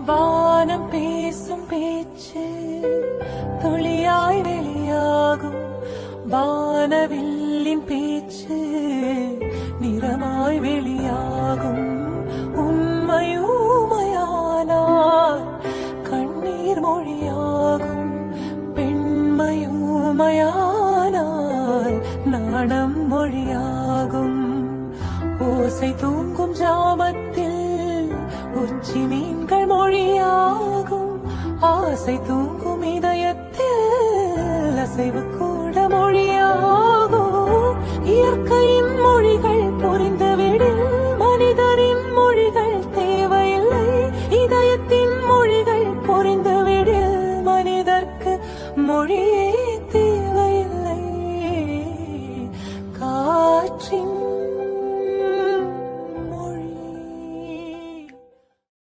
வானம் பேசும் பேச்சு துளியாய் வெளியாகும். வானவில்லின் பேச்சு நிறமாய் வெளியாகும். உண்மையூமையானால் கண்ணீர் மொழியாகும். பெண்மையூமையானால் நாணம் மொழியாகும். ஓசை தூங்கும் ஜாமத்தில் உச்சி மீன்கள் மொழியாகும். ஆசை தூங்கும் இதயத்தில் அசைவுக்கும்